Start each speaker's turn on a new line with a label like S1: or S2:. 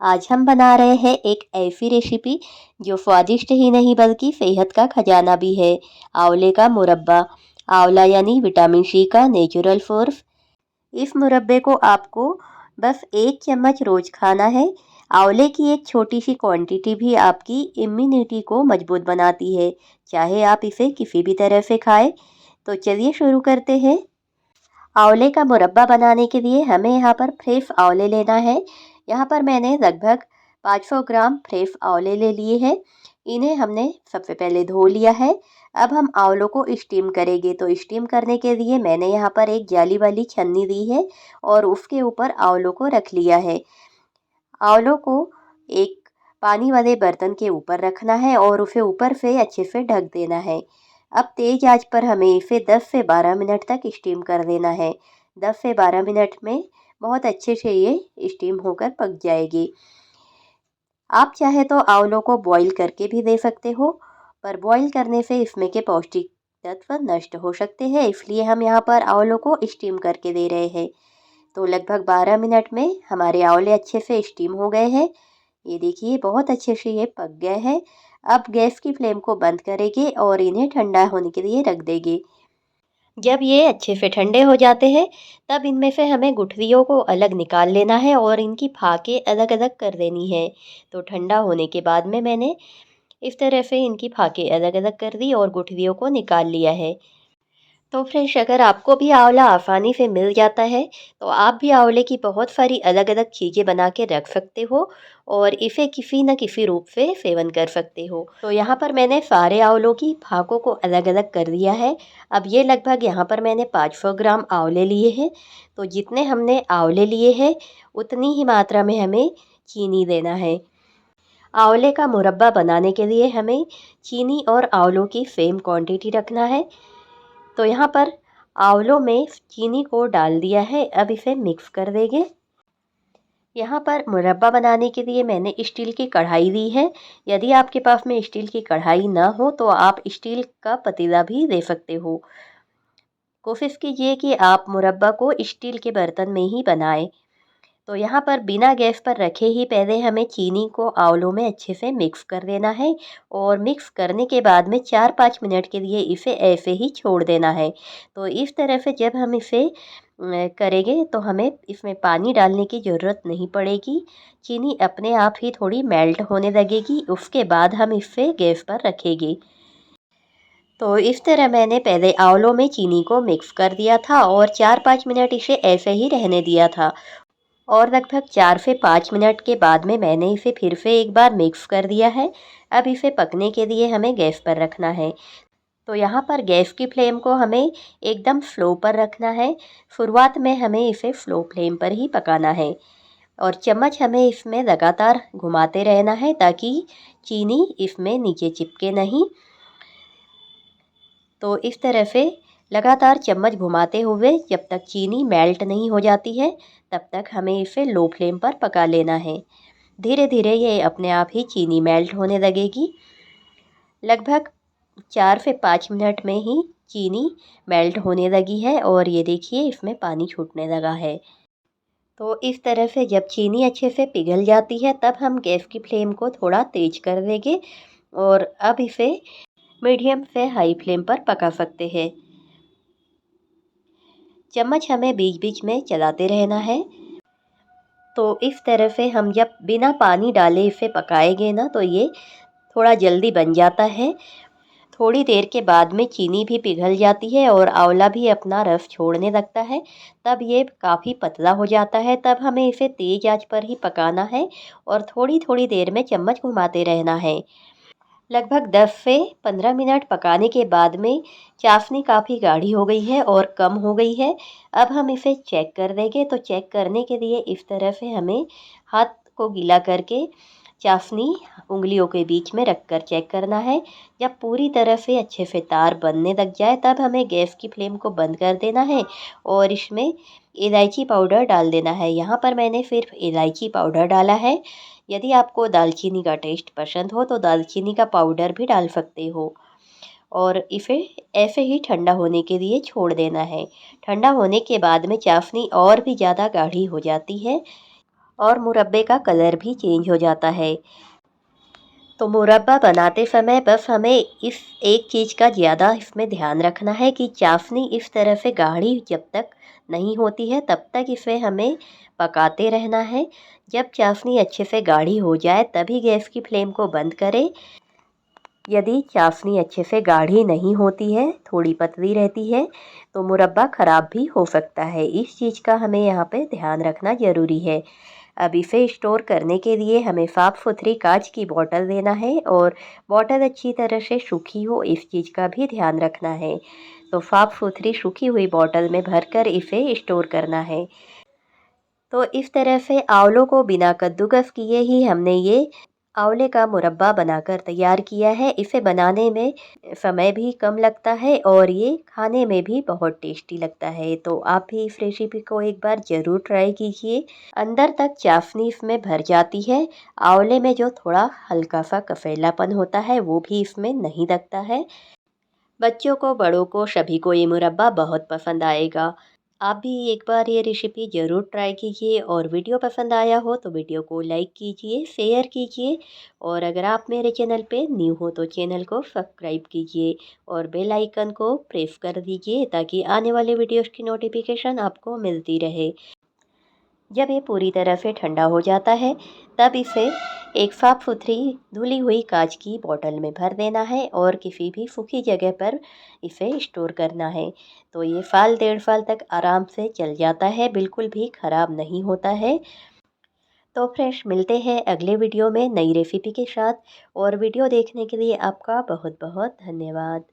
S1: आज हम बना रहे हैं एक ऐसी रेसिपी जो स्वादिष्ट ही नहीं बल्कि सेहत का खजाना भी है। आंवले का मुरब्बा। आंवला यानी विटामिन सी का नेचुरल सोर्स। इस मुरब्बे को आपको बस 1 चम्मच रोज खाना है। आंवले की एक छोटी सी क्वांटिटी भी आपकी इम्यूनिटी को मजबूत बनाती है, चाहे आप इसे किसी भी तरह से खाएं। तो चलिए शुरू करते हैं। आंवले का मुरब्बा बनाने के लिए हमें यहाँ पर फ्रेश आंवले लेना है। यहाँ पर मैंने लगभग 500 ग्राम फ्रेश आंवले ले लिए हैं। इन्हें हमने सबसे पहले धो लिया है। अब हम आंवलों को स्टीम करेंगे, तो स्टीम करने के लिए मैंने यहाँ पर एक जाली वाली छन्नी ली है और उसके ऊपर आंवलों को रख लिया है। आंवलों को एक पानी वाले बर्तन के ऊपर रखना है और उसे ऊपर से अच्छे से ढक देना है। अब तेज आंच पर हमें इसे 10 से 12 मिनट तक स्टीम कर देना है। 10 से 12 मिनट में बहुत अच्छे से ये स्टीम होकर पक जाएगी। आप चाहे तो आंवलों को बॉईल करके भी दे सकते हो, पर बॉईल करने से इसमें के पौष्टिक तत्व नष्ट हो सकते हैं, इसलिए हम यहाँ पर आंवलों को स्टीम करके दे रहे हैं। तो लगभग 12 मिनट में हमारे आंवले अच्छे से स्टीम हो गए हैं। ये देखिए बहुत अच्छे से ये पक गए हैं। अब गैस की फ्लेम को बंद करेंगे और इन्हें ठंडा होने के लिए रख देंगे। जब ये अच्छे से ठंडे हो जाते हैं, तब इनमें से हमें गुठलियों को अलग निकाल लेना है और इनकी फाके अलग अलग कर देनी है। तो ठंडा होने के बाद में मैंने इस तरह से इनकी फाके अलग अलग कर दी और गुठलियों को निकाल लिया है। तो फ्रेंड्स, अगर आपको भी आंवला आसानी से मिल जाता है, तो आप भी आंवले की बहुत सारी अलग अलग चीज़ें बना के रख सकते हो और इसे किसी न किसी रूप से सेवन कर सकते हो। तो यहाँ पर मैंने सारे आंवलों की फाकों को अलग अलग कर दिया है। अब ये लगभग यहाँ पर मैंने 500 ग्राम आंवले लिए हैं। तो जितने हमने आंवले लिए हैं, उतनी ही मात्रा में हमें चीनी देना है। आंवले का मुरब्बा बनाने के लिए हमें चीनी और आंवलों की सेम क्वांटिटी रखना है। तो यहाँ पर आंवलों में चीनी को डाल दिया है। अब इसे मिक्स कर देंगे। यहाँ पर मुरब्बा बनाने के लिए मैंने स्टील की कढ़ाई ली है। यदि आपके पास में स्टील की कढ़ाई ना हो तो आप स्टील का पतीला भी ले सकते हो। कोशिश कीजिए कि आप मुरब्बा को स्टील के बर्तन में ही बनाएं। तो यहाँ पर बिना गैस पर रखे ही पहले हमें चीनी को आंवलों में अच्छे से मिक्स कर देना है और मिक्स करने के बाद में 4-5 मिनट के लिए इसे ऐसे ही छोड़ देना है। तो इस तरह से जब हम इसे करेंगे तो हमें इसमें पानी डालने की ज़रूरत नहीं पड़ेगी। चीनी अपने आप ही थोड़ी मेल्ट होने लगेगी, उसके बाद हम इसे गैस पर रखेंगे। तो इस तरह मैंने पहले आंवलों में चीनी को मिक्स कर दिया था और 4-5 मिनट इसे ऐसे ही रहने दिया था। और लगभग 4 से 5 मिनट के बाद में मैंने इसे फिर से एक बार मिक्स कर दिया है। अब इसे पकने के लिए हमें गैस पर रखना है। तो यहाँ पर गैस की फ्लेम को हमें एकदम स्लो पर रखना है। शुरुआत में हमें इसे स्लो फ्लेम पर ही पकाना है और चम्मच हमें इसमें लगातार घुमाते रहना है ताकि चीनी इसमें नीचे चिपके नहीं। तो इस तरह से लगातार चम्मच घुमाते हुए जब तक चीनी मेल्ट नहीं हो जाती है, तब तक हमें इसे लो फ्लेम पर पका लेना है। धीरे धीरे ये अपने आप ही चीनी मेल्ट होने लगेगी। लगभग 4 से 5 मिनट में ही चीनी मेल्ट होने लगी है और ये देखिए इसमें पानी छूटने लगा है। तो इस तरह से जब चीनी अच्छे से पिघल जाती है, तब हम गैस की फ्लेम को थोड़ा तेज कर देंगे और अब इसे मीडियम से हाई फ्लेम पर पका सकते हैं। चम्मच हमें बीच बीच में चलाते रहना है। तो इस तरह से हम जब बिना पानी डाले इसे पकाएंगे ना, तो ये थोड़ा जल्दी बन जाता है। थोड़ी देर के बाद में चीनी भी पिघल जाती है और आंवला भी अपना रस छोड़ने लगता है। तब ये काफ़ी पतला हो जाता है। तब हमें इसे तेज़ आंच पर ही पकाना है और थोड़ी थोड़ी देर में चम्मच घुमाते रहना है। लगभग 10 से 15 मिनट पकाने के बाद में चाशनी काफ़ी गाढ़ी हो गई है और कम हो गई है। अब हम इसे चेक कर देंगे। तो चेक करने के लिए इस तरह से हमें हाथ को गीला करके चाशनी उंगलियों के बीच में रखकर चेक करना है। जब पूरी तरह से अच्छे से तार बनने लग जाए, तब हमें गैस की फ्लेम को बंद कर देना है और इसमें इलायची पाउडर डाल देना है। यहाँ पर मैंने सिर्फ इलायची पाउडर डाला है। यदि आपको दालचीनी का टेस्ट पसंद हो तो दालचीनी का पाउडर भी डाल सकते हो और इसे ऐसे ही ठंडा होने के लिए छोड़ देना है। ठंडा होने के बाद में चाशनी और भी ज़्यादा गाढ़ी हो जाती है और मुरब्बे का कलर भी चेंज हो जाता है। तो मुरब्बा बनाते समय बस हमें इस एक चीज़ का ज़्यादा इसमें ध्यान रखना है कि चाशनी इस तरह से गाढ़ी जब तक नहीं होती है तब तक इसे हमें पकाते रहना है। जब चाशनी अच्छे से गाढ़ी हो जाए तभी गैस की फ्लेम को बंद करें। यदि चाशनी अच्छे से गाढ़ी नहीं होती है, थोड़ी पतली रहती है, तो मुरब्बा ख़राब भी हो सकता है। इस चीज़ का हमें यहाँ पे ध्यान रखना ज़रूरी है। अब इसे स्टोर करने के लिए हमें साफ़ सुथरी कांच की बॉटल लेना है और बॉटल अच्छी तरह से सूखी हो, इस चीज़ का भी ध्यान रखना है। तो साफ़ सुथरी सूखी हुई बॉटल में भरकर इसे स्टोर करना है। तो इस तरह से आंवलों को बिना कद्दूकस किए ही हमने ये आंवले का मुरब्बा बनाकर तैयार किया है। इसे बनाने में समय भी कम लगता है और ये खाने में भी बहुत टेस्टी लगता है। तो आप भी इस रेसिपी को एक बार ज़रूर ट्राई कीजिए। अंदर तक चाशनी इसमें भर जाती है। आंवले में जो थोड़ा हल्का सा कफेलापन होता है वो भी इसमें नहीं लगता है। बच्चों को, बड़ों को, सभी को ये मुरब्बा बहुत पसंद आएगा। आप भी एक बार ये रेसिपी ज़रूर ट्राई कीजिए और वीडियो पसंद आया हो तो वीडियो को लाइक कीजिए, शेयर कीजिए और अगर आप मेरे चैनल पे न्यू हो तो चैनल को सब्सक्राइब कीजिए और बेल आइकन को प्रेस कर दीजिए ताकि आने वाले वीडियोस की नोटिफिकेशन आपको मिलती रहे। जब ये पूरी तरह से ठंडा हो जाता है तब इसे एक साफ सुथरी धुली हुई कांच की बोतल में भर देना है और किसी भी सूखी जगह पर इसे स्टोर करना है। तो ये साल डेढ़ साल तक आराम से चल जाता है, बिल्कुल भी ख़राब नहीं होता है। तो फ्रेंड्स, मिलते हैं अगले वीडियो में नई रेसिपी के साथ और वीडियो देखने के लिए आपका बहुत बहुत धन्यवाद।